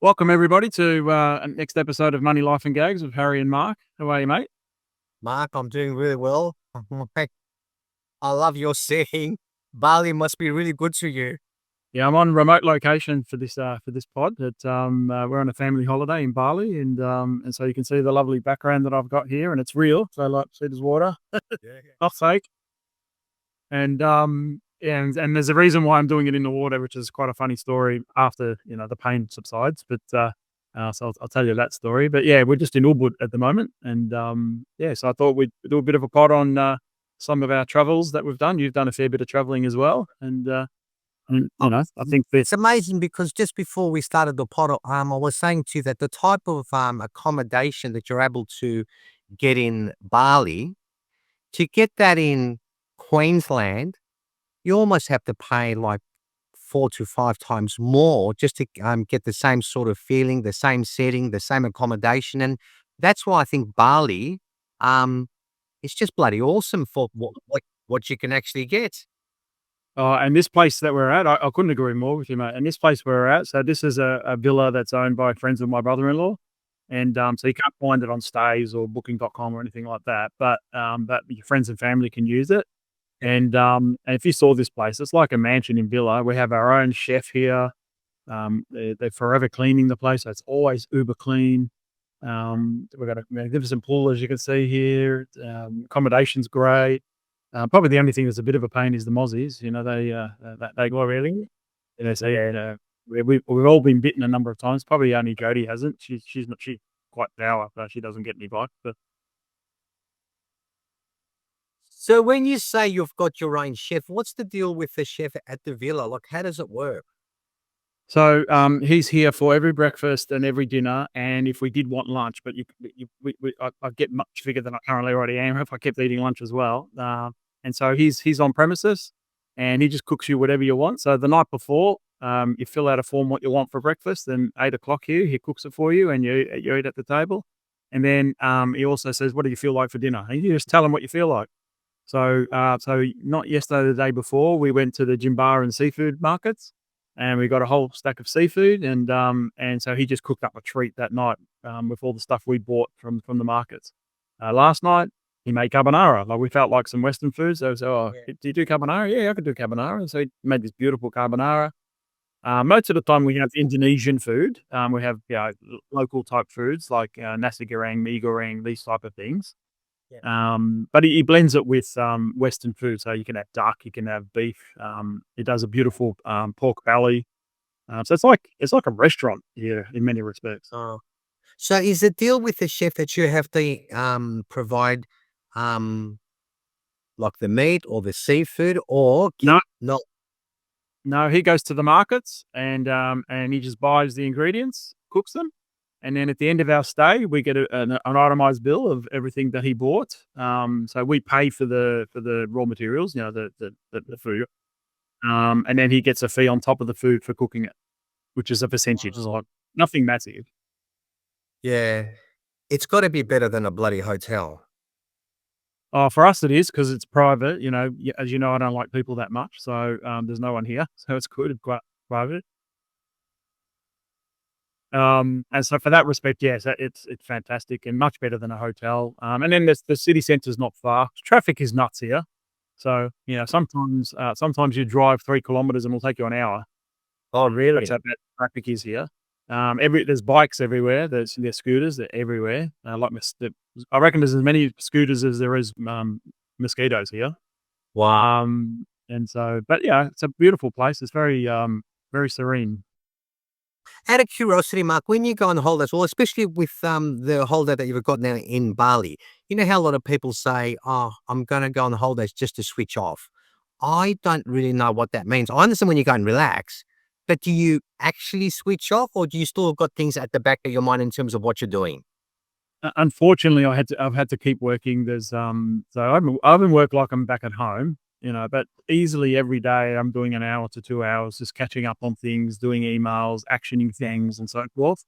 Welcome everybody to next episode of Money Life and Gags with Harry and Mark. How are you, mate? Mark, I'm doing really well. I love your saying. Bali must be really good to you. Yeah, I'm on remote location for this pod. We're on a family holiday in Bali, and so you can see the lovely background that I've got here, and it's real. So like, see, there's water, not fake. And there's a reason why I'm doing it in the water, which is quite a funny story after the pain subsides. But so I'll tell you that story. But yeah, we're just in Ubud at the moment, and so I thought we'd do a bit of a pod on some of our travels that we've done. You've done a fair bit of traveling as well, and I think that It's amazing because just before we started the pod, I was saying to you that the type of accommodation that you're able to get in Bali, to get that in Queensland, you almost have to pay like 4 to 5 times more just to get the same sort of feeling, the same setting, the same accommodation. And that's why I think Bali, it's just bloody awesome for what you can actually get. and this place that we're at, I couldn't agree more with you, mate. And this place we're at, so this is a villa that's owned by friends of my brother-in-law. And so you can't find it on Stays or Booking.com or anything like that. But your friends and family can use it. And if you saw this place, it's like a mansion in villa. We have our own chef here. They're forever cleaning the place, so it's always uber clean. We've got a magnificent pool, as you can see here. Accommodation's great. Probably the only thing that's a bit of a pain is the mozzies. They go really. So we've all been bitten a number of times. Probably only Jody hasn't. She's quite dour, but she doesn't get any bite. But So when you say you've got your own chef, what's the deal with the chef at the villa? Like, how does it work? so he's here for every breakfast and every dinner, and if we did want lunch, but I'd get much bigger than I currently already am if I kept eating lunch as well. And so he's on premises, and he just cooks you whatever you want. So the night before, you fill out a form what you want for breakfast, and 8 o'clock here, he cooks it for you, and you eat at the table. And then he also says, "What do you feel like for dinner?" And you just tell him what you feel like. So not yesterday, the day before, we went to the Jimbar and seafood markets, and we got a whole stack of seafood, and so he just cooked up a treat that night with all the stuff we bought from the markets. Last night he made carbonara. Like, we felt like some Western food, so Yeah. do you do carbonara? Yeah, I could do carbonara. And so he made this beautiful carbonara. Most of the time we have Indonesian food. We have local type foods like nasi goreng, mie goreng, these type of things. Yeah. But he blends it with Western food, so you can have duck, you can have beef. He does a beautiful pork belly. So it's like a restaurant here in many respects. Oh. So is the deal with the chef that you have to provide like the meat or the seafood or No, no? no, he goes to the markets and he just buys the ingredients, cooks them, and then at the end of our stay, we get an itemized bill of everything that he bought. So we pay for the raw materials, the food, and then he gets a fee on top of the food for cooking it, which is a percentage. It's Wow. like nothing massive. Yeah. It's got to be better than a bloody hotel. Oh, for us it is because it's private. As you know, I don't like people that much, so there's no one here, so it's good, it's quite private. And so for that respect, yes, it's fantastic and much better than a hotel. And then the city centre's not far. Traffic is nuts here, so sometimes you drive 3 kilometers and it'll take you an hour. Oh, That's really? how bad traffic is here. There's bikes everywhere. There's scooters. They're everywhere. I reckon there's as many scooters as there is mosquitoes here. Wow. And so, but yeah, it's a beautiful place. It's very serene. Out of curiosity, Mark, when you go on holidays, well, especially with the holiday that you've got now in Bali, you know how a lot of people say, "Oh, I'm going to go on holidays just to switch off." I don't really know what that means. I understand when you go and relax, but do you actually switch off, or do you still got things at the back of your mind in terms of what you're doing? Unfortunately, I've had to keep working. So I've been work like I'm back at home, but easily every day I'm doing an hour to 2 hours just catching up on things, doing emails, actioning things, and so forth.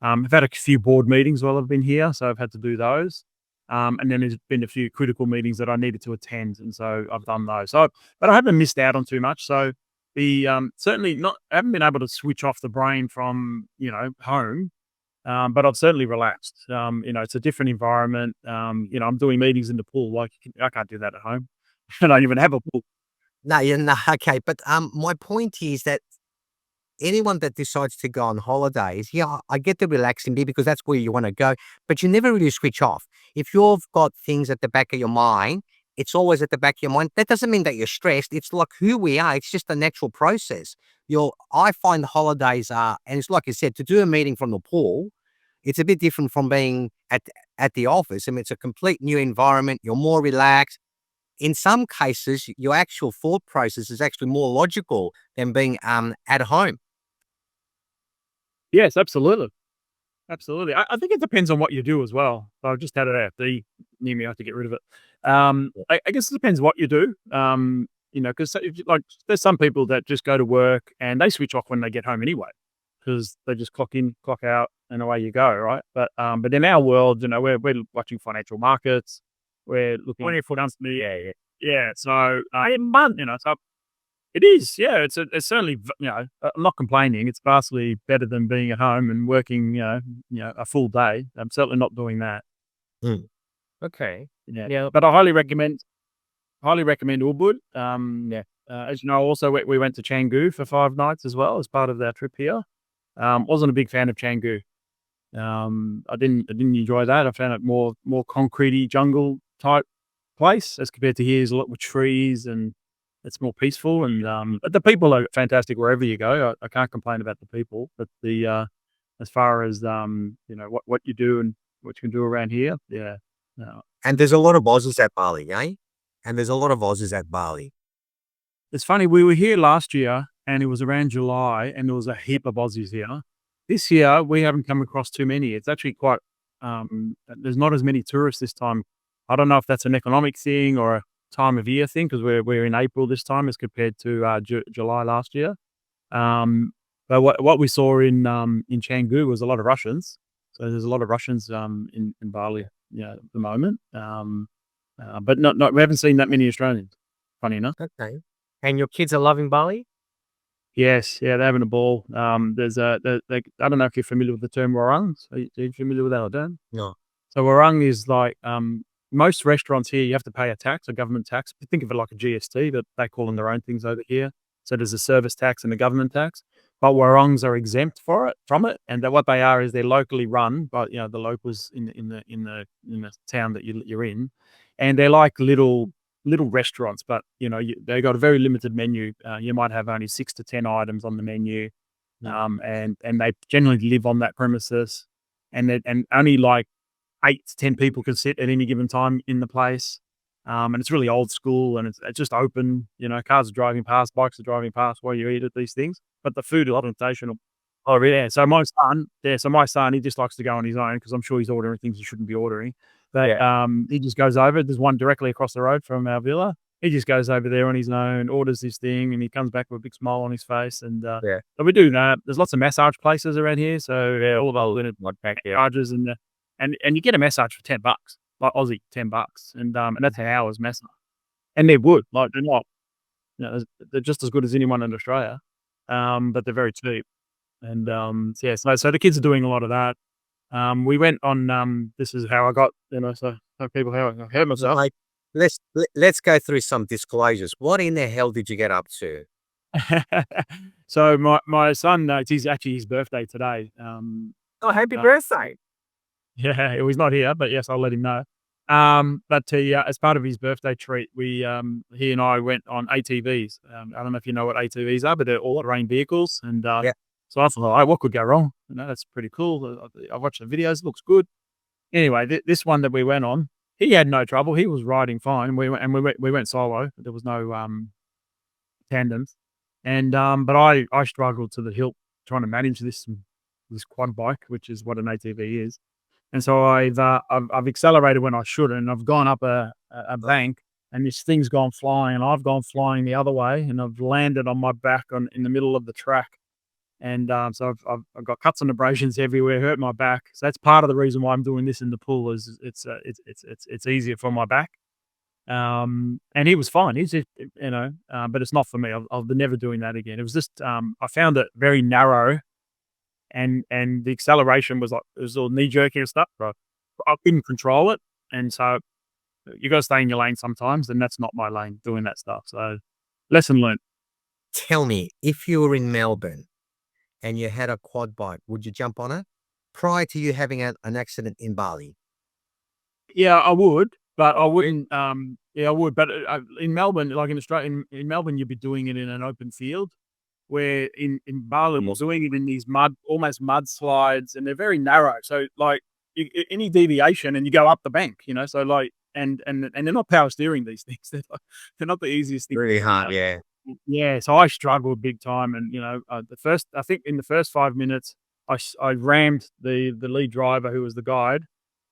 I've had a few board meetings while I've been here, so I've had to do those. And then there's been a few critical meetings that I needed to attend, and so I've done those. But I haven't missed out on too much. So certainly not. I haven't been able to switch off the brain from home, but I've certainly relaxed. It's a different environment. I'm doing meetings in the pool. Like I can't do that at home. I don't even have a pool. No, yeah, no, okay, but, my point is that anyone that decides to go on holidays, yeah, I get the relaxing bit because that's where you wanna go, but you never really switch off. If you've got things at the back of your mind, it's always at the back of your mind. That doesn't mean that you're stressed. It's like who we are. It's just a natural process. I find holidays are, and it's like you said, to do a meeting from the pool, it's a bit different from being at the office. I mean, it's a complete new environment. You're more relaxed. In some cases, your actual thought process is actually more logical than being, at home. Yes, absolutely. Absolutely. I think it depends on what you do as well. So I've just had an AFD near me. I have to get rid of it. I guess it depends what you do. Because like there's some people that just go to work and they switch off when they get home anyway, because they just clock in, clock out, and away you go, right? But in our world, we're watching financial markets, we're looking 24 constantly. Yeah. So so it is, yeah. It's certainly, I'm not complaining. It's vastly better than being at home and working, a full day. I'm certainly not doing that. Mm. Okay. Yeah, Yeah. but I highly recommend Ubud. Yeah. As you know, also we went to Canggu for 5 nights as well as part of our trip here. Wasn't a big fan of Canggu. I didn't enjoy that. I found it more concretey jungle type place as compared to here. There's a lot more trees and it's more peaceful. And but the people are fantastic wherever you go. I can't complain about the people, but as far as what you do and what you can do around here, yeah, no. And there's a lot of Aussies at Bali, eh? And there's a lot of Aussies at Bali. It's funny. We were here last year, and it was around July, and there was a heap of Aussies here. This year, we haven't come across too many. It's actually quite. There's not as many tourists this time. I don't know if that's an economic thing or a time of year thing because we're in April this time as compared to July last year. But what we saw in Canggu was a lot of Russians. So there's a lot of Russians in Bali, at the moment. But not we haven't seen that many Australians. Funny enough. Okay. And your kids are loving Bali? Yes, yeah, they're having a ball. There's a I don't know if you're familiar with the term warangs. Are you familiar with that or don't? No. So warang is like most restaurants here, you have to pay a tax, a government tax. Think of it like a GST, but they call them their own things over here. So there's a service tax and a government tax, but warangs are exempt from it, and what they are is they're locally run by the locals in the town that you're in, and they're like little restaurants, but they got a very limited menu. You might have only 6 to 10 items on the menu, and they generally live on that premises, and only like 8 to 10 people can sit at any given time in the place. And it's really old school, and it's just open. Cars are driving past, bikes are driving past while you eat at these things. But the food is sensational. Oh, yeah. So my son, he just likes to go on his own because I'm sure he's ordering things he shouldn't be ordering. But he just goes over. There's one directly across the road from our villa. He just goes over there on his own, orders this thing, and he comes back with a big smile on his face. And Yeah. so we do that. There's lots of massage places around here. So yeah, all of our little charges and you get a massage for $10, like Aussie $10, and that's an hour's massage. And they're wood, like they're not, they're just as good as anyone in Australia, but they're very cheap. And so the kids are doing a lot of that. We went on. This is how I got, so people how I hurt myself. Like, let's go through some disclosures. What in the hell did you get up to? So my son, it's actually his birthday today. Oh, happy Uh, birthday. Yeah, he's not here, but yes, I'll let him know. But he, as part of his birthday treat, he and I went on ATVs. I don't know if you know what ATVs are, but they're all-terrain vehicles. And Yeah. so I thought, "Oh, what could go wrong? That's pretty cool." I watched the videos; looks good. Anyway, this one that we went on, he had no trouble. He was riding fine. We went solo. There was no tandems, and but I struggled to the hilt trying to manage this quad bike, which is what an ATV is. And so I've accelerated when I shouldn't, and I've gone up a bank, and this thing's gone flying, and I've gone flying the other way, and I've landed on my back in the middle of the track, and so I've got cuts and abrasions everywhere, hurt my back. So that's part of the reason why I'm doing this in the pool is it's easier for my back. And he was fine. He's just, but it's not for me. I'll be never doing that again. It was just, I found it very narrow, and the acceleration was like, it was all knee jerky and stuff, bro. I couldn't control it, and so you got to stay in your lane sometimes, and that's not my lane doing that stuff. So, lesson learned. Tell me, if you were in Melbourne and you had a quad bike, would you jump on it prior to you having an accident in Bali? Yeah, I would, but I wouldn't. Yeah, I would, but in Melbourne, like in Australia, in Melbourne, you'd be doing it in an open field. Where in Bali, we're doing it in these almost mudslides, and they're very narrow. So like any deviation, and you go up the bank, So like, and they're not power steering these things. They're not the easiest thing. Really hard, yeah. Yeah, so I struggled big time, and I think in the first 5 minutes, I rammed the lead driver who was the guide.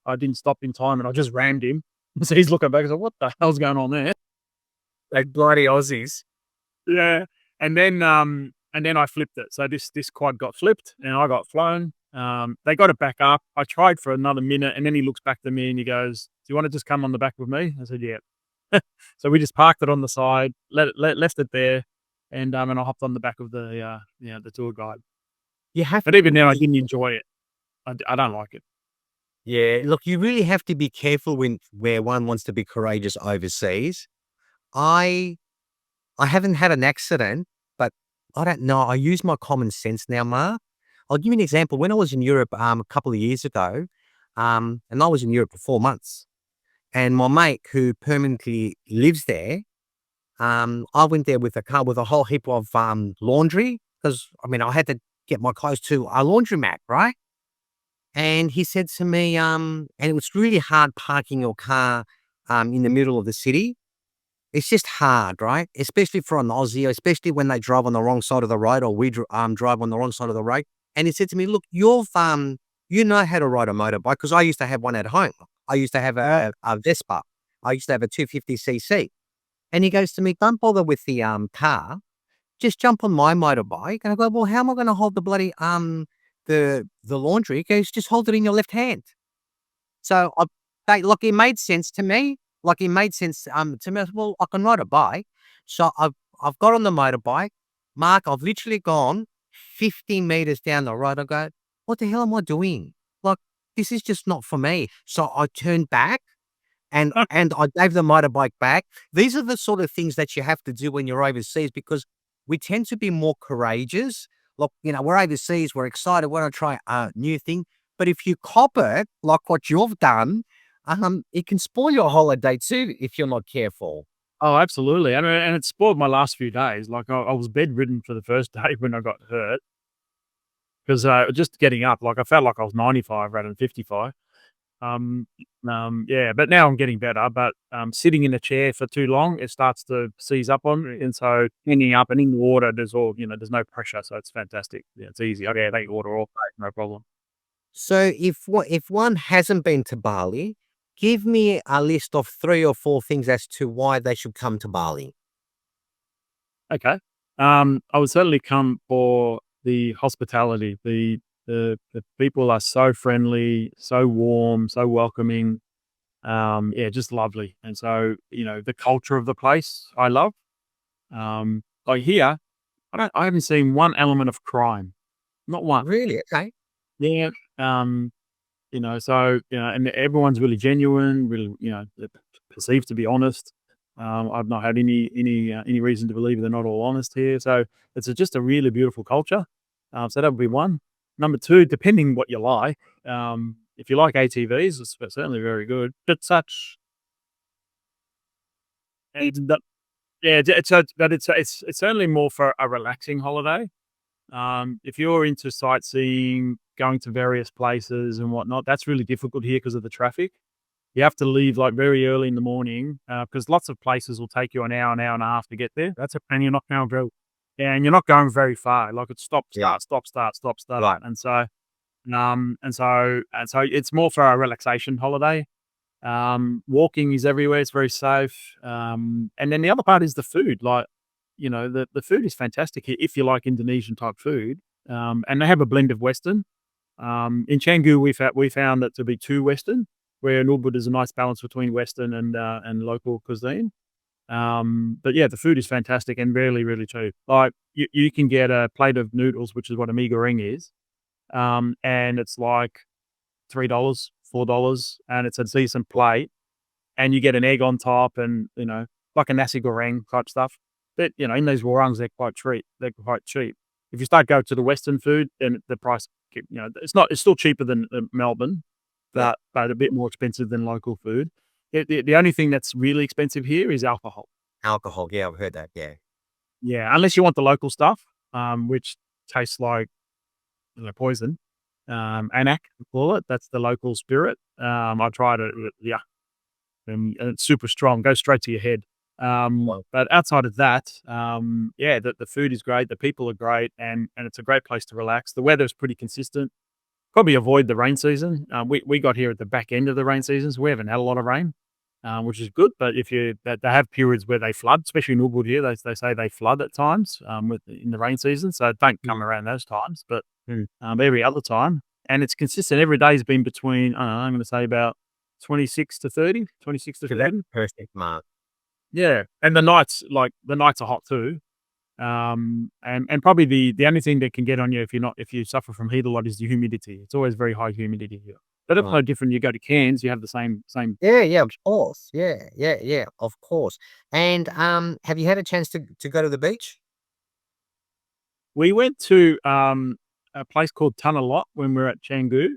I didn't stop in time, and I just rammed him. So he's looking back. I said, "What the hell's going on there?" Like bloody Aussies. Yeah, and then I flipped it. So this quad got flipped, and I got flown. They got it back up. I tried for another minute, and then he looks back to me and he goes, "Do you want to just come on the back with me?" I said, "Yeah." So we just parked it on the side, left it there, and I hopped on the back of the tour guide. You have But even then, I didn't enjoy it. I don't like it. Yeah, look, you really have to be careful where one wants to be courageous overseas. I I haven't had an accident, but I don't know. I use my common sense now, Mark. I'll give you an example. When I was in Europe a couple of years ago, and I was in Europe for 4 months, and my mate who permanently lives there, I went there with a car with a whole heap of laundry because I had to get my clothes to a laundromat, right? And he said to me, and it was really hard parking your car in the middle of the city. It's just hard, right? Especially for an Aussie, especially when they drive on the wrong side of the road or we drive on the wrong side of the road. And he said to me, look, you know how to ride a motorbike because I used to have one at home. I used to have a Vespa. I used to have a 250cc. And he goes to me, don't bother with the car. Just jump on my motorbike. And I go, well, how am I going to hold the bloody the laundry? He goes, just hold it in your left hand. So look, it made sense to me. Like it made sense to me. I said, well, I can ride a bike. So I've got on the motorbike. Mark, I've literally gone 50 meters down the road. I go, what the hell am I doing? Like, this is just not for me. So I turned back and I gave the motorbike back. These are the sort of things that you have to do when you're overseas because we tend to be more courageous. Look, we're overseas, we're excited, we want to try a new thing. But if you cop it, like what you've done, it can spoil your holiday too if you're not careful. Oh, absolutely. And it spoiled my last few days. Like I was bedridden for the first day when I got hurt because just getting up, like I felt like I was 95 rather than 55. Yeah, but now I'm getting better. But sitting in a chair for too long, it starts to seize up on me. And so ending up and in the water, there's no pressure. So it's fantastic. Yeah, it's easy. Okay, I take water all day, no problem. So if one hasn't been to Bali, give me a list of 3 or 4 things as to why they should come to Bali. Okay. I would certainly come for the hospitality. The people are so friendly, so warm, so welcoming. Yeah, just lovely. And so, the culture of the place I love. Like here, I haven't seen one element of crime. Not one. Really? Okay. Yeah. And everyone's really genuine, really, they're perceived to be honest. I've not had any reason to believe they're not all honest here. So it's just a really beautiful culture. So that would be one. Number two, depending what you like, if you like ATVs, it's certainly very good. But such, and that, yeah, it's certainly more for a relaxing holiday. If you're into sightseeing, going to various places and whatnot, that's really difficult here because of the traffic. You have to leave like very early in the morning because lots of places will take you an hour and a half to get there. And you're not going very, yeah, and you're not going very far. Like it's stop, Yeah. start, stop, start, stop, start. Right. And so it's more for a relaxation holiday. Walking is everywhere. It's very safe. And then the other part is the food. Like, the food is fantastic here if you like Indonesian type food. And they have a blend of Western. In Canggu, we found it to be too Western. where in Ubud is a nice balance between Western and local cuisine. But yeah, the food is fantastic and really, really cheap. Like you can get a plate of noodles, which is what a mee goreng is, and it's like $3, $4, and it's a decent plate, and you get an egg on top, and like a nasi goreng type stuff. But in these warangs, they're quite cheap. They're quite cheap. If you start go to the Western food, then the price, it's still cheaper than Melbourne, Yeah. but a bit more expensive than local food. The only thing that's really expensive here is alcohol. Alcohol. Yeah, I've heard that. Yeah. Yeah, unless you want the local stuff, which tastes like poison. Anak, we call it. That's the local spirit. I tried it. Yeah, and it's super strong. Goes straight to your head. Wow. But outside of that, yeah, the food is great. The people are great, and it's a great place to relax. The weather is pretty consistent. Probably avoid the rain season. We got here at the back end of the rain season, so we haven't had a lot of rain, which is good. But if they have periods where they flood, especially in Ubud here, they say they flood at times in the rain season. So don't come around those times, but Mm. every other time, and it's consistent. Every day has been between I don't know, I'm going to say about 26 to 30, 26 to So that's 30. perfect, Mark. Yeah, and the nights are hot too. And probably the only thing that can get on you if you suffer from heat a lot is the humidity. It's always very high humidity here. But it's Right. no different. You go to Cairns, you have the same. Yeah, yeah, of course. Yeah, yeah, yeah, of course. And have you had a chance to go to the beach? We went to a place called Tunalot when we were at Canggu,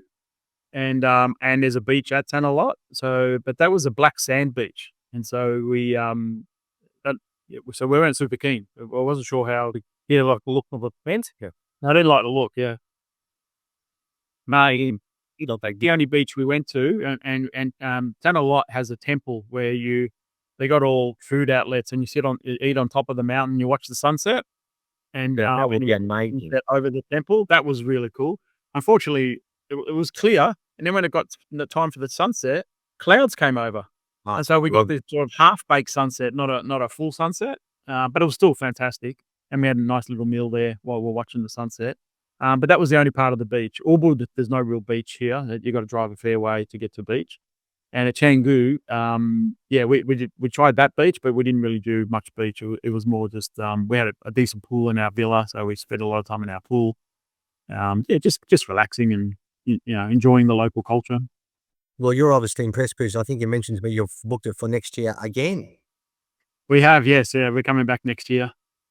and there's a beach at Tunalot. So, but that was a black sand beach, and so that, yeah, so we weren't super keen. I wasn't sure how to like the look of the fence. Yeah, I didn't like the look. Yeah. No, like the only beach we went to, and Tanalot has a temple where they got all food outlets, and you eat on top of the mountain, you watch the sunset, and Yeah, that would and be you amazing. sunset over the temple. That was really cool. Unfortunately, it was clear, and then when it got to the time for the sunset, clouds came over, Oh, and so we got well, this sort of half baked sunset, not a full sunset, but it was still fantastic, and we had a nice little meal there while we're watching the sunset. But that was the only part of the beach. Ubud, there's no real beach here. You got to drive a fair way to get to beach. And at Canggu, yeah, we tried that beach, but we didn't really do much beach. It was more just we had a decent pool in our villa, so we spent a lot of time in our pool. Yeah, just relaxing and enjoying the local culture. well, you're obviously impressed because I think you mentioned to me you've booked it for next year again. We have, yes, yeah, we're coming back next year.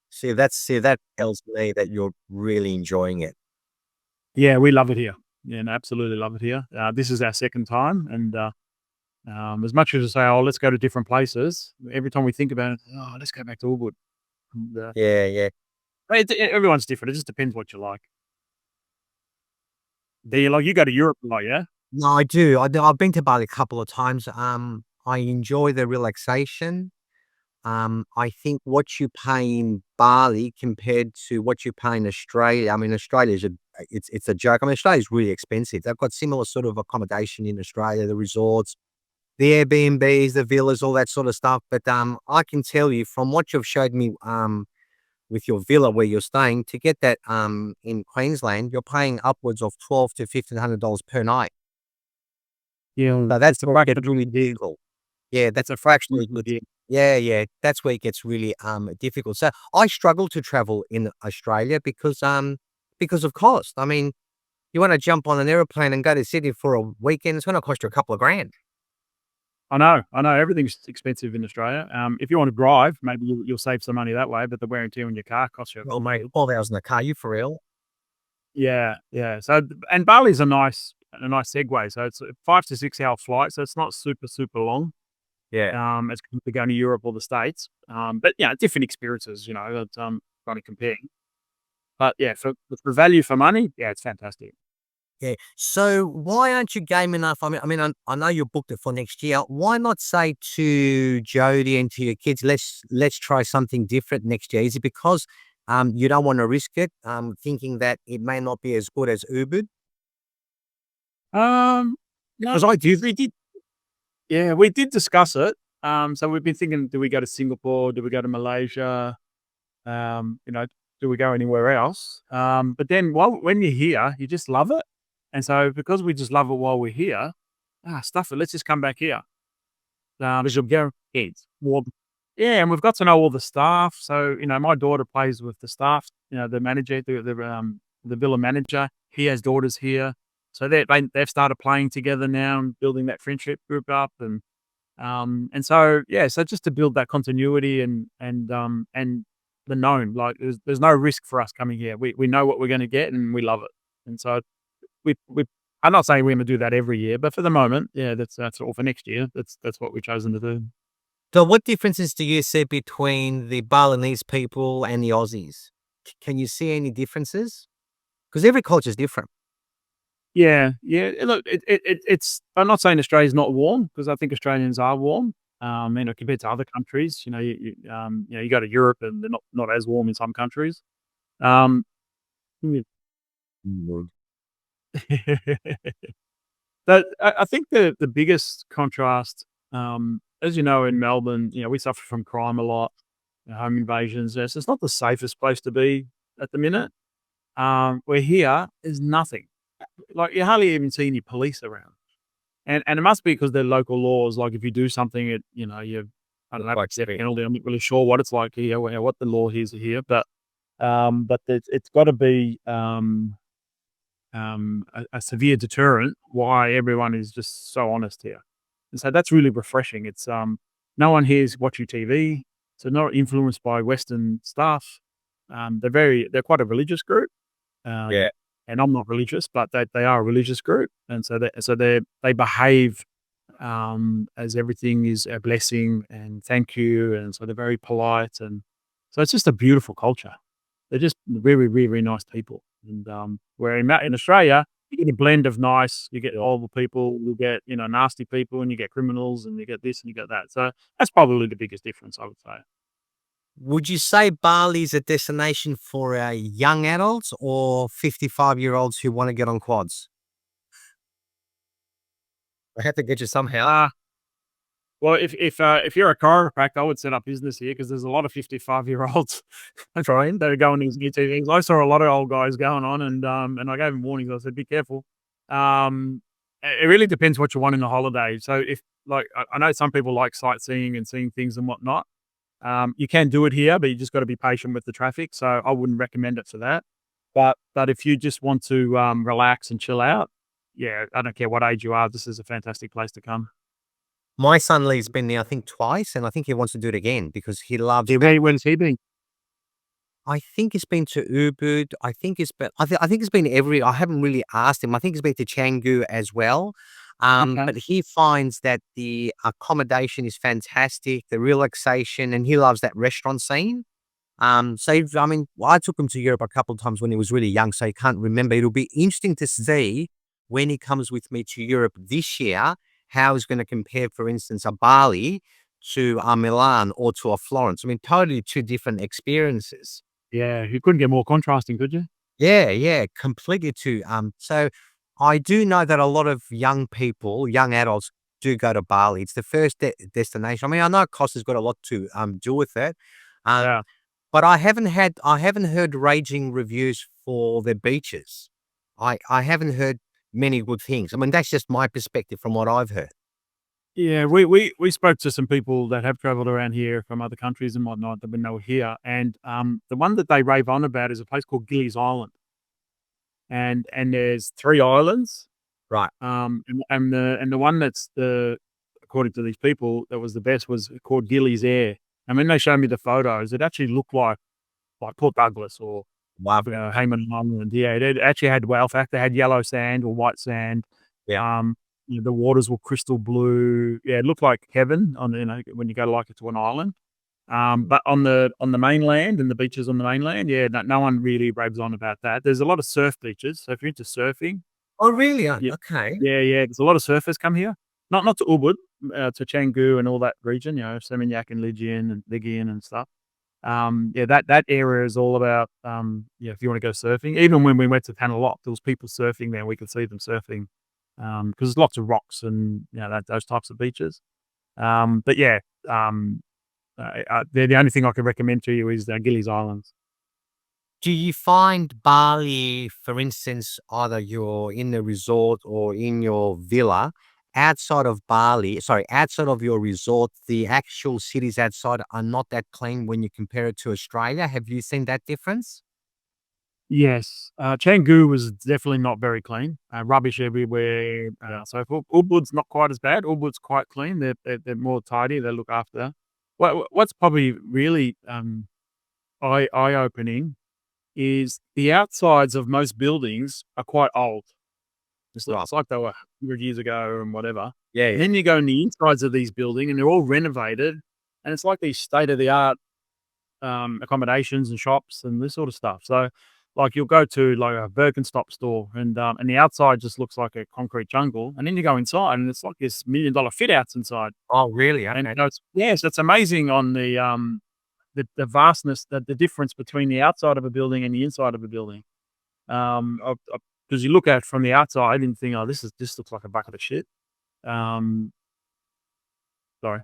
See, that tells me that you're really enjoying it. Yeah, we love it here. Yeah, no, absolutely love it here. This is our second time, and as much as I say, "Oh, let's go to different places," every time we think about it, "Oh, let's go back to Albwood." And, Yeah, yeah. everyone's different. It just depends what you like. Do you like you go to Europe a lot, yeah? No, I do. I've been to Bali a couple of times. I enjoy the relaxation. I think what you pay in Bali compared to what you pay in Australia. I mean, Australia's it's a joke. I mean, Australia's really expensive. They've got similar sort of accommodation in Australia, the resorts, the Airbnbs, the villas, all that sort of stuff. But I can tell you from what you've showed me with your villa where you're staying, to get that in Queensland, you're paying upwards of $1,200 to $1,500 per night. Yeah, So that's it's a fraction. really difficult. Yeah, It's that's a fraction of really the good. deal. Yeah, yeah, that's where it gets really difficult. So I struggle to travel in Australia because of cost. I mean, you want to jump on an airplane and go to Sydney for a weekend, it's going to cost you a couple of grand. I know. Everything's expensive in Australia. If you want to drive, maybe you'll save some money that way, but the wear and tear on your car costs you. Oh mate, 12 hours in the car, you for real? Yeah, yeah. So, and Bali's a nice segue. So it's a 5 to 6 hour flight, so it's not super long. Yeah. As compared to going to Europe or the States. But yeah, different experiences, that kind of comparing. But yeah, for value for money, yeah, it's fantastic. Yeah. So why aren't you game enough? I know you booked it for next year. Why not say to Jody and to your kids, let's try something different next year? Is it because you don't want to risk it, thinking that it may not be as good as Uber? No, Because I do. we did, yeah, we did discuss it. So we've been thinking, do we go to Singapore? Do we go to Malaysia? You know, do we go anywhere else? But then when you're here, you just love it. And so because we just love it while we're here, stuff it. Let's just come back here. Because you'll go, it's warm. Yeah, and we've got to know all the staff. So, my daughter plays with the staff, the manager, the villa manager. He has daughters here. So they've started playing together now and building that friendship group up. And so, yeah, so just to build that continuity and the known, like there's no risk for us coming here. We know what we're going to get and we love it. And so we I'm not saying we're going to do that every year, but for the moment, yeah, that's all for next year. That's what we've chosen to do. So what differences do you see between the Balinese people and the Aussies? Can you see any differences? Because every culture is different. Yeah, yeah. Look, it's. I'm not saying Australia's not warm because I think Australians are warm. Compared to other countries, you go to Europe and they're not as warm in some countries. Um, yeah. Mm. But I think the biggest contrast, as you know, in Melbourne, we suffer from crime a lot, home invasions. Yes, it's not the safest place to be at the minute. Where here is nothing. Like you hardly even see any police around. And it must be because they're local laws. Like if you do something, you I don't know, Quite it's a strict. penalty. I'm not really sure what it's like here, what the law is here, but it's got to be a severe deterrent why everyone is just so honest here. And so that's really refreshing. It's no one here is watching TV, so not influenced by Western stuff. They're quite a religious group. Yeah. And I'm not religious, but they are a religious group, and they behave as everything is a blessing and thank you, and so they're very polite, and so it's just a beautiful culture. They're just really, really, really nice people, and where in Australia, you get a blend of nice, you get horrible people, you get nasty people, and you get criminals, and you get this and you get that. So that's probably the biggest difference, I would say. Would you say Bali is a destination for young adults or 55-year-olds who want to get on quads? I have to get you somehow. Well, if you're a chiropractor, I would set up business here because there's a lot of 55-year-olds trying. They're going to these new TVs. I saw a lot of old guys going on, and I gave them warnings. I said, "Be careful." It really depends what you want in the holiday. So if like I know some people like sightseeing and seeing things and whatnot. You can do it here, but you just got to be patient with the traffic. So I wouldn't recommend it for that. But if you just want to relax and chill out, yeah, I don't care what age you are. This is a fantastic place to come. My son Lee's been there, I think, twice, and I think he wants to do it again because he loves. When's he been? I think he's been to Ubud. I think he's been. I think he's been every. I haven't really asked him. I think he's been to Canggu as well. Okay. But he finds that the accommodation is fantastic, the relaxation, and he loves that restaurant scene. I mean, well, I took him to Europe a couple of times when he was really young, so he can't remember. It'll be interesting to see when he comes with me to Europe this year, how he's going to compare, for instance, a Bali to a Milan or to a Florence. I mean, totally two different experiences. Yeah, you couldn't get more contrasting, could you? Yeah, yeah, completely too. So I do know that a lot of young people, young adults, do go to Bali. It's the first destination. I mean, I know Costa's got a lot to do with it, uh, Yeah. but I haven't heard raging reviews for the beaches. I haven't heard many good things. I mean, that's just my perspective from what I've heard. Yeah, we spoke to some people that have traveled around here from other countries and whatnot that we know here, and the one that they rave on about is a place called Gillies Island, and there's 3 islands. Right. And the one that's according to these people, that was the best was called Gillies Air. And when they showed me the photos, it actually looked like Port Douglas or, Wow. Hayman Island. Yeah, it actually had wow factor, had yellow sand or white sand. Yeah. Um, the waters were crystal blue. Yeah, it looked like heaven when you go like it to an island. But on the mainland and the beaches on the mainland, yeah, no one really raves on about that. There's a lot of surf beaches, so if you're into surfing, Oh, really? yeah, Okay. yeah, there's a lot of surfers come here. Not to Ubud, to Canggu and all that region, Seminyak and Ligian and stuff. Yeah, that area is all about, yeah, if you wanna go surfing. Even when we went to Tanalock, there was people surfing there, we could see them surfing, because there's lots of rocks and, those types of beaches. But yeah, um, the only thing I could recommend to you is, Gillies Islands. Do you find Bali, for instance, either you're in the resort or in your villa, outside of outside of your resort, the actual cities outside are not that clean when you compare it to Australia. Have you seen that difference? Yes, Canggu was definitely not very clean, rubbish everywhere, so forth. Ubud's not quite as bad. Ubud's quite clean. They're more tidy. They look after. What's probably really, eye-opening is the outsides of most buildings are quite old. Right. It's like they were 100 years ago and whatever. Yeah, And yeah. then you go in the insides of these buildings, and they're all renovated, and it's like these state-of-the-art accommodations and shops and this sort of stuff. So, like, you'll go to like a Birkenstock store, and the outside just looks like a concrete jungle, and then you go inside, and it's like this $1 million fit outs inside. Oh, really? And Okay. you know, it's amazing on the vastness, the difference between the outside of a building and the inside of a building. Um, because you look at it from the outside and think, oh, this looks like a bucket of shit. Um, Sorry.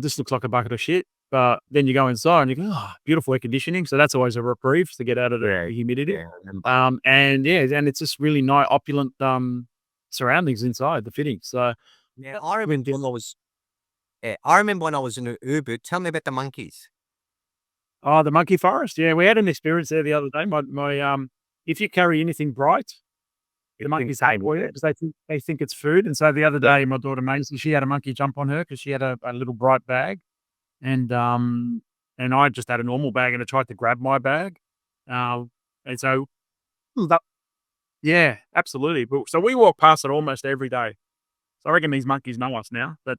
This looks like a bucket of shit. But then you go inside and you go, oh, beautiful air conditioning. So that's always a reprieve to get out of Yeah, the humidity. yeah, I remember. And yeah, and it's just really nice, opulent surroundings inside the fitting. So Now, I remember when I was in Ubud. Tell me about the monkeys. oh, the monkey forest. Yeah, we had an experience there the other day. If you carry anything bright, the monkeys hate for you because they think it's food. And so the other day, my daughter Maisie, she had a monkey jump on her because she had a little bright bag. And, and I just had a normal bag, and it tried to grab my bag. And so that yeah, absolutely. So we walk past it almost every day. So I reckon these monkeys know us now, but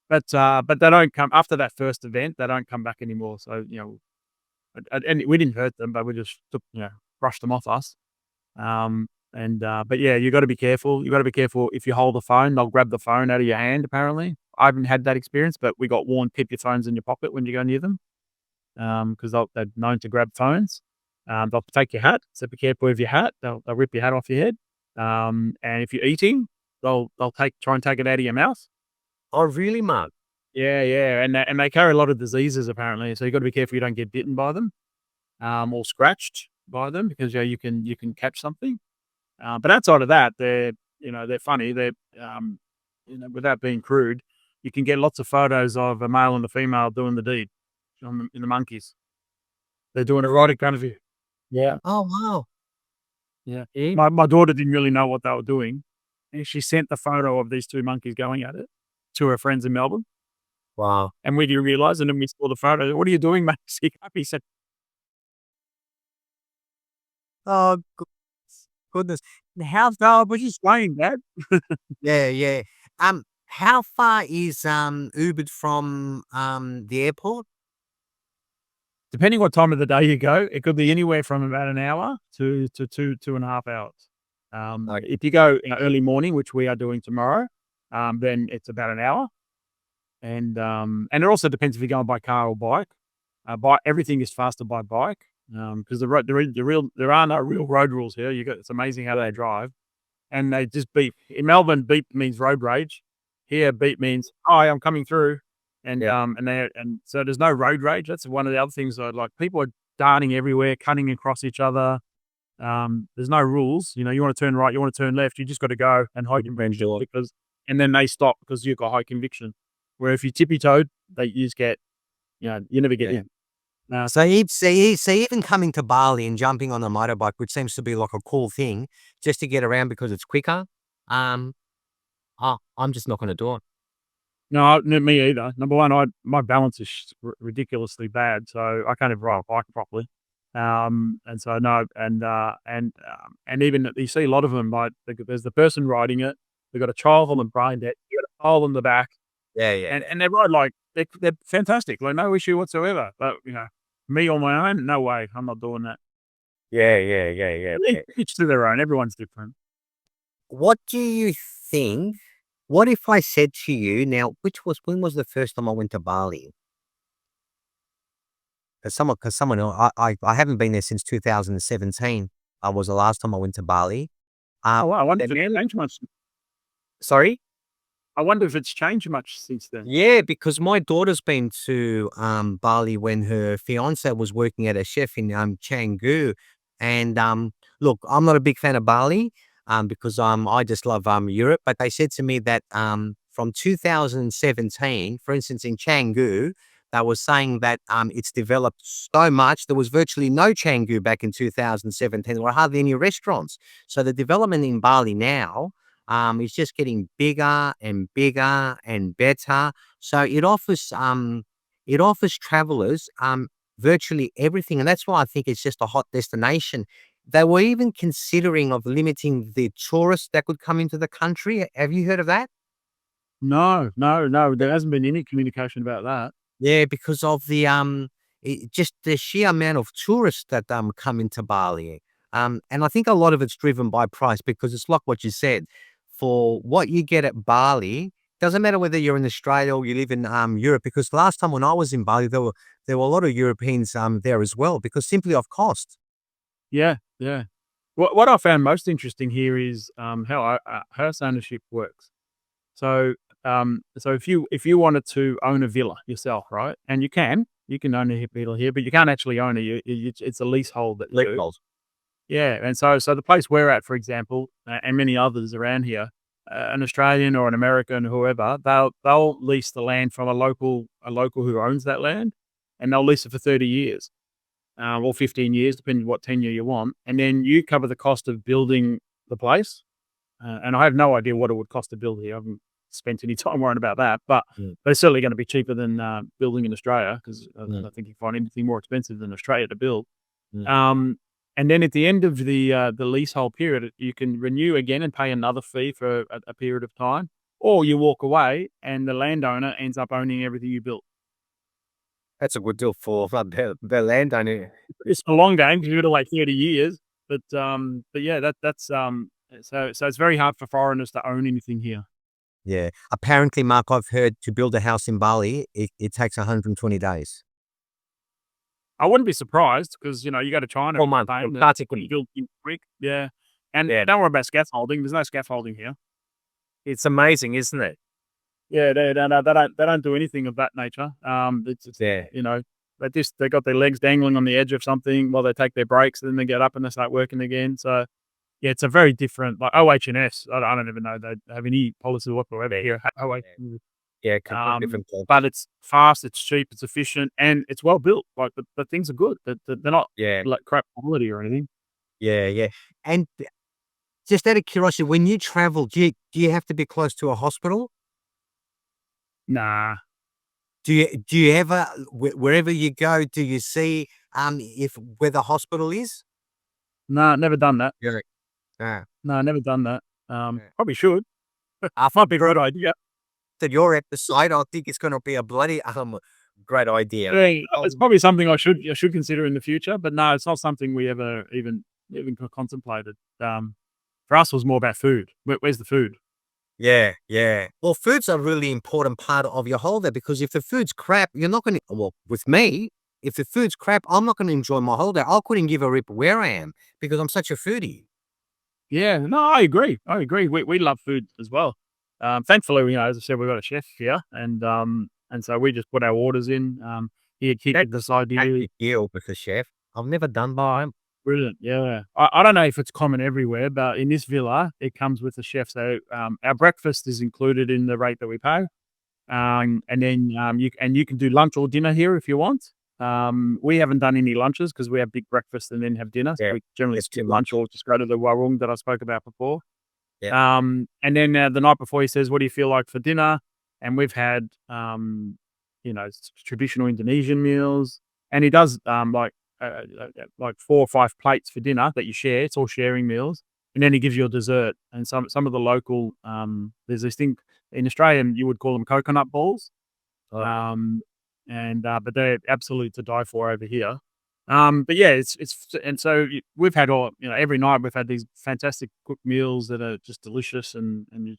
they don't come after that first event, they don't come back anymore. So, and we didn't hurt them, but we just brushed them off us. But yeah, you gotta be careful. You gotta be careful if you hold the phone, they'll grab the phone out of your hand, apparently. I haven't had that experience, but we got warned, keep your phones in your pocket when you go near them. Because they're known to grab phones. They'll take your hat, so be careful with your hat. They'll rip your hat off your head. And if you're eating, they'll try and take it out of your mouth. Oh, really, Mark? Yeah, yeah, and they carry a lot of diseases apparently, so you got to be careful you don't get bitten by them, or scratched by them because you can catch something. But outside of that, they're funny. Without being crude, you can get lots of photos of a male and a female doing the deed in the monkeys. They're doing erotic kind of view. Yeah, Oh, wow. yeah. Yeah. My daughter didn't really know what they were doing, and she sent the photo of these 2 monkeys going at it to her friends in Melbourne, Wow. and we didn't realize, and then we saw the photo. "What are you doing, mate?" He said, Oh, goodness. How "No, we're just playing, Dad." Yeah, yeah. How far is, Ubud from, the airport? Depending what time of the day you go, it could be anywhere from about an hour to 2.5 hours. Like, If you go, early morning, which we are doing tomorrow, then it's about an hour. And it also depends if you're going by car or bike. Everything is faster by bike, because there are no real road rules here. It's amazing how they drive, and they just beep. In Melbourne, beep means road rage. Here, beep means, "Hi, I'm coming through." yeah, And so there's no road rage. That's one of the other things I like. People are darting everywhere, cutting across each other. There's no rules. You wanna turn right, you wanna turn left, you just gotta go and high conviction because and then they stop because you've got high conviction. Where if you tippy-toed, you just get you never get yeah. in. Uh, So even coming to Bali and jumping on a motorbike, which seems to be like a cool thing, just to get around because it's quicker, um, I'm just not gonna do it. no, me either. Number one, my balance is ridiculously bad, so I can't even ride a bike properly. And so no, and even you see a lot of them, like there's the person riding it, they've got a child on the brain deck, you got a pole on the back, Yeah, yeah. and they ride like they're fantastic, like no issue whatsoever. But me on my own, no way, I'm not doing that. Yeah, yeah, yeah, yeah, yeah. Each to their own. Everyone's different. What do you think what if I said to you now, when was the first time I went to Bali? 'Cause someone I haven't been there since 2017, was the last time I went to Bali. Oh, wow, I wonder And if it's then changed much. Sorry? I wonder if it's changed much since then. Yeah, because my daughter's been to, Bali when her fiancé was working at a chef in, Canggu, and, look, I'm not a big fan of Bali, because I just love Europe. But they said to me that from 2017, for instance, in Canggu, they were saying that it's developed so much. There was virtually no Canggu back in 2017. There were hardly any restaurants. So the development in Bali now is just getting bigger and bigger and better. So it offers travelers virtually everything, and that's why I think it's just a hot destination. They were even considering of limiting the tourists that could come into the country. Have you heard of that? No, no, no. There hasn't been any communication about that. Yeah, because of the just the sheer amount of tourists that come into Bali. And I think a lot of it's driven by price because it's like what you said. For what you get at Bali, doesn't matter whether you're in Australia or you live in Europe, because last time when I was in Bali, there were a lot of Europeans there as well, because simply of cost. Yeah, yeah. What I found most interesting here is how house ownership works. So so if you wanted to own a villa yourself, right? And you can own a villa here, but you can't actually own it. It's a leasehold that you do. Leapfrogs. Yeah, and so the place we're at, for example, and many others around here, an Australian or an American, whoever, they'll lease the land from a local who owns that land, and they'll lease it for 30 years, or 15 years, depending what tenure you want, and then you cover the cost of building the place. And I have no idea what it would cost to build here. I haven't spent any time worrying about that, but Mm, it's certainly going to be cheaper than building in Australia because I mm, don't think you can find anything more expensive than Australia to build. mm. Um, and then at the end of the leasehold period, you can renew again and pay another fee for a period of time, or you walk away and the landowner ends up owning everything you built. That's a good deal for the landowner. It's a long game because you got to wait 30 years, but yeah, so it's very hard for foreigners to own anything here. Yeah. Apparently, Mark, I've heard to build a house in Bali, it takes 120 days. I wouldn't be surprised because, you go to China 4 months, and practically. build things quick. Yeah. And Yeah. don't worry about scaffolding. There's no scaffolding here. It's amazing, isn't it? Yeah, they don't do anything of that nature. It's Yeah. they got their legs dangling on the edge of something while they take their breaks, and then they get up and they start working again. So yeah, it's a very different like OH&S. I don't even know they have any policy whatsoever here. OH. Yeah, completely different culture. But it's fast, it's cheap, it's efficient, and it's well built. Like the things are good. They're not Yeah. like crap quality or anything. Yeah, yeah. And just out of curiosity, when you travel, do you have to be close to a hospital? Nah, Do you ever wherever you go, do you see, if where the hospital is? nah, never done that. Yeah. Ah. No, never done that. Yeah. Probably should. After Might be a great idea. your episode, I think it's gonna be a bloody, great idea. Hey, it's probably something I should consider in the future, but no, it's not something we ever even contemplated. For us, it was more about food. Where's the food? Yeah, yeah. Well, food's a really important part of your holiday because if the food's crap, you're not gonna well, with me, if the food's crap, I'm not gonna enjoy my holiday. I couldn't give a rip where I am because I'm such a foodie. Yeah, no, I agree. I agree. We love food as well. Thankfully, as I said, we've got a chef here, and so we just put our orders in. He That could decide to actually deal with the chef. I've never done by him. brilliant. Yeah, I don't know if it's common everywhere, but in this villa, it comes with a chef. So our breakfast is included in the rate that we pay. And then you can do lunch or dinner here if you want. We haven't done any lunches because we have big breakfast and then have dinner. So Yeah, we generally it's too skip lunch or just go to the warung that I spoke about before. Yeah. And then the night before he says, "What do you feel like for dinner?" And we've had traditional Indonesian meals, and he does like 4 or 5 plates for dinner that you share. It's all sharing meals, and then he gives you a dessert. And some of the local there's this thing in Australia you would call them coconut balls, Oh, but they're absolute to die for over here. But yeah, it's and so we've had every night we've had these fantastic cooked meals that are just delicious, and then you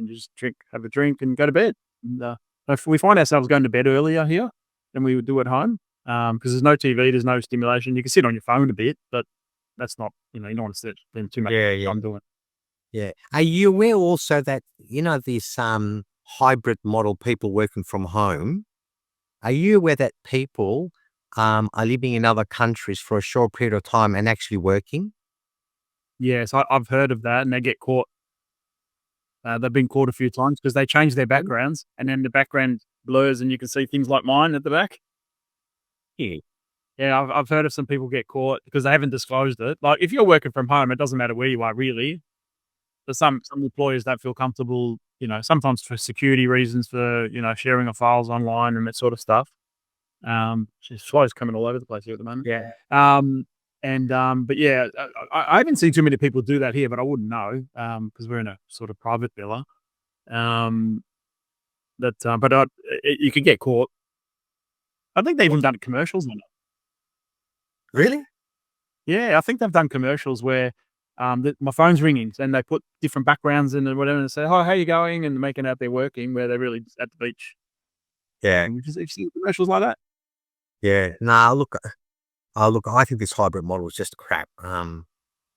just have a drink and go to bed. And, if we find ourselves going to bed earlier here than we would do at home because there's no TV, there's no stimulation. You can sit on your phone a bit, but that's not you don't want to spend too much yeah, yeah, time doing it. yeah. Are you aware also that, this, hybrid model, people working from home? Are you aware that people, are living in other countries for a short period of time and actually working? Yes, I've heard of that, and they get caught. They've been caught a few times because they change their backgrounds, and then the background blurs, and you can see things like mine at the back. Yeah. Yeah, I've heard of some people get caught because they haven't disclosed it. Like, if you're working from home, it doesn't matter where you are really. But some employers don't feel comfortable, sometimes for security reasons, for, sharing of files online and that sort of stuff. Flies coming all over the place here at the moment. Yeah. But yeah, I haven't seen too many people do that here, but I wouldn't know, because we're in a sort of private villa. Um, you could get caught. I think they've even done commercials on it. Really? Yeah, I think they've done commercials where, my phone's ringing and they put different backgrounds in and whatever and say, "Hi, how you going?" and making out they're working where they're really just at the beach. Yeah. You've seen commercials like that? Yeah. Nah, look, I think this hybrid model is just crap.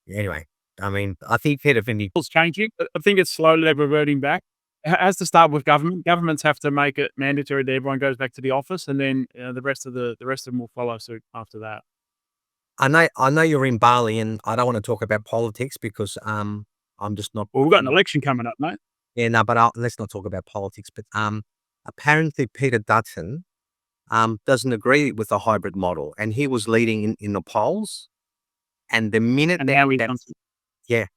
Anyway, I mean, I think if any, It's changing. I think it's slowly reverting back. It has to start with government. Governments have to make it mandatory that everyone goes back to the office, and then, the rest of them will follow suit after that. I know you're in Bali, and I don't want to talk about politics because I'm just not. Well, we've got an election coming up, mate. Yeah, no, but let's not talk about politics. But apparently Peter Dutton doesn't agree with the hybrid model, and he was leading in the polls. And the minute And that, now yeah,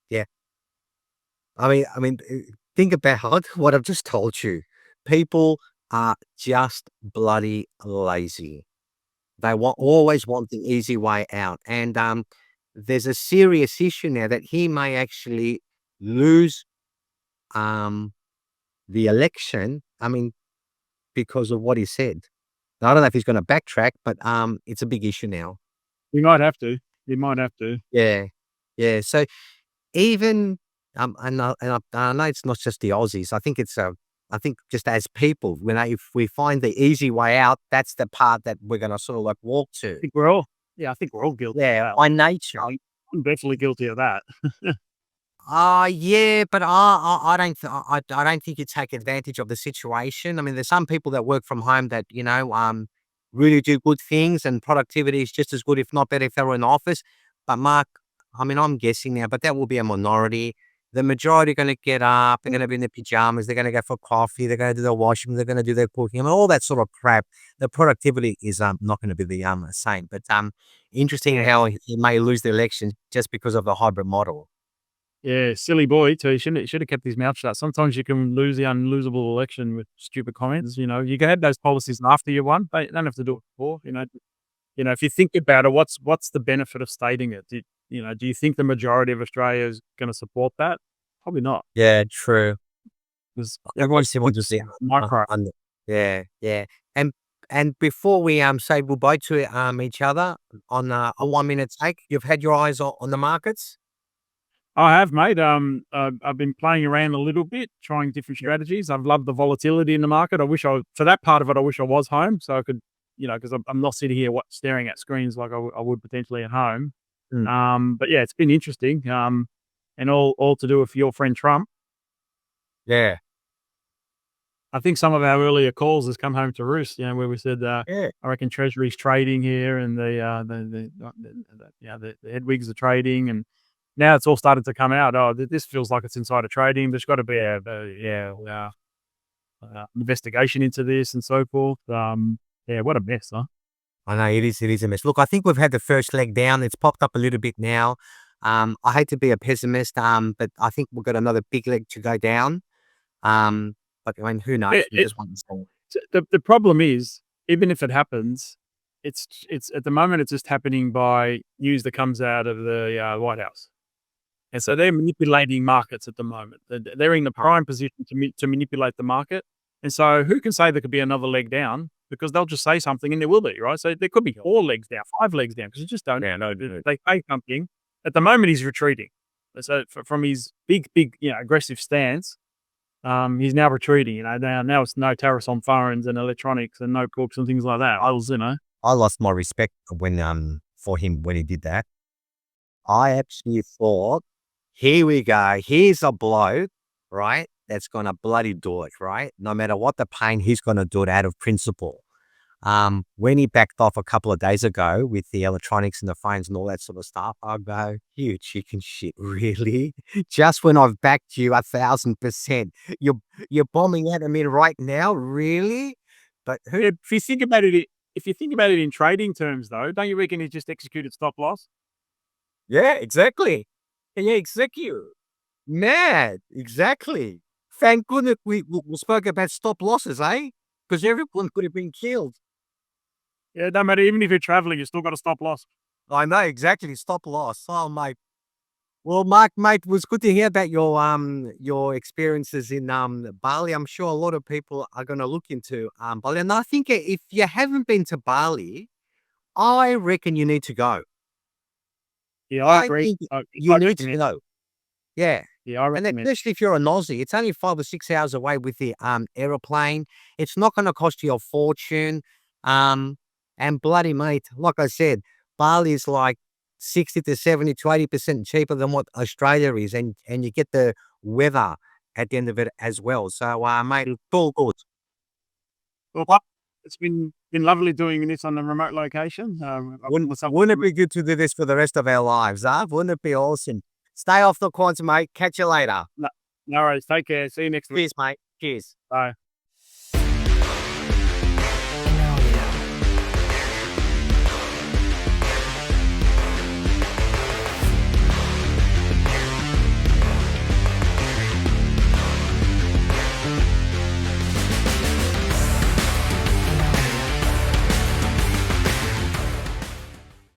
yeah. Think about what I've just told you. People are just bloody lazy. They always want the easy way out, and there's a serious issue now that he may actually lose um, the election. I mean, because of what he said. I don't know if he's going to backtrack, but it's a big issue now. we might have to. You might have to. Yeah, yeah. So even I know it's not just the Aussies. I think just as people, if we find the easy way out, that's the part that we're going to sort of like walk to. I think we're all guilty of Yeah, that. by nature. I'm definitely guilty of that. Yeah, but I don't think you take advantage of the situation. I mean, there's some people that work from home that, really do good things, and productivity is just as good, if not better, if they were in the office. But Mark, I mean, I'm guessing now, but that will be a minority. The majority are going to get up, they're going to be in their pajamas, they're going to go for coffee, they're going to do their washing, they're going to do their cooking, I mean, all that sort of crap. The productivity is not going to be the same. But interesting how he may lose the election just because of the hybrid model. Yeah, silly boy too. He should have kept his mouth shut. Sometimes you can lose the unlosable election with stupid comments. You can have those policies after you won, but you don't have to do it before. If you think about it, what's the benefit of stating it? Do you think the majority of Australia is going to support that? Probably not. Yeah, true. Because Everyone still wants to see micro. yeah, yeah. And before we say goodbye to each other on a 1 minute take, you've had your eyes on the markets? I have, mate. I've been playing around a little bit, trying different strategies. I've loved the volatility in the market. For that part of it, I wish I was home so I could, because I'm not sitting here staring at screens like I would potentially at home. But yeah, it's been interesting. And all to do with your friend Trump. Yeah. I think some of our earlier calls has come home to roost. Where we said, Yeah. I reckon Treasury's trading here, and the headwigs are trading, and now it's all started to come out. Oh, this feels like it's insider trading. There's got to be a investigation into this and so forth. Yeah, what a mess, huh? I know it is a mess. Look, I think we've had the first leg down. It's popped up a little bit now. I hate to be a pessimist, but I think we've got another big leg to go down. But I mean, who knows? We just want to see. The problem is, even if it happens, it's at the moment it's just happening by news that comes out of the White House. And so they're manipulating markets at the moment. They're in the prime position to manipulate the market. And so who can say there could be another leg down? Because they'll just say something and there will be, right? So there could be 4 legs down, 5 legs down, because you just don't know. They say something. At the moment, he's retreating. So from his big, aggressive stance, he's now retreating. Now it's no tariffs on phones and electronics and notebooks and things like that. I lost my respect for him when he did that. I actually thought, here we go. Here's a bloke, right? That's going to bloody do it, right? No matter what the pain, he's going to do it out of principle. When he backed off a couple of days ago with the electronics and the phones and all that sort of stuff, I go, you chicken shit, really? Just when I've backed you 1,000%, you're bombing at me right now, really? But who? Yeah, if you think about it in trading terms, though, don't you reckon he just executed stop loss? Yeah, exactly. Yeah, exactly. Mad, exactly. Thank goodness we spoke about stop losses, eh? Because everyone could have been killed. Yeah, no matter. Even if you're traveling, you still got a stop loss. I know, exactly. Stop loss. Oh, mate. Well, Mark, mate, it was good to hear about your experiences in Bali. I'm sure a lot of people are going to look into Bali, and I think if you haven't been to Bali, I reckon you need to go. Yeah, I I agree. think I you I need to recommend. go. Yeah. Yeah, I And recommend. especially if you're an Aussie, it's only 5 or 6 hours away with the, aeroplane. It's not gonna cost you a fortune. Um, and bloody mate, like I said, Bali is like 60 to 70 to 80% cheaper than what Australia is, and you get the weather at the end of it as well. So, mate, it's all good. Well, it's been lovely doing this on a remote location. Wouldn't it be good to do this for the rest of our lives, huh? Wouldn't it be awesome? Stay off the quantum, mate. Catch you later. No, no worries. Take care. See you next week. Cheers, mate. Cheers. Bye.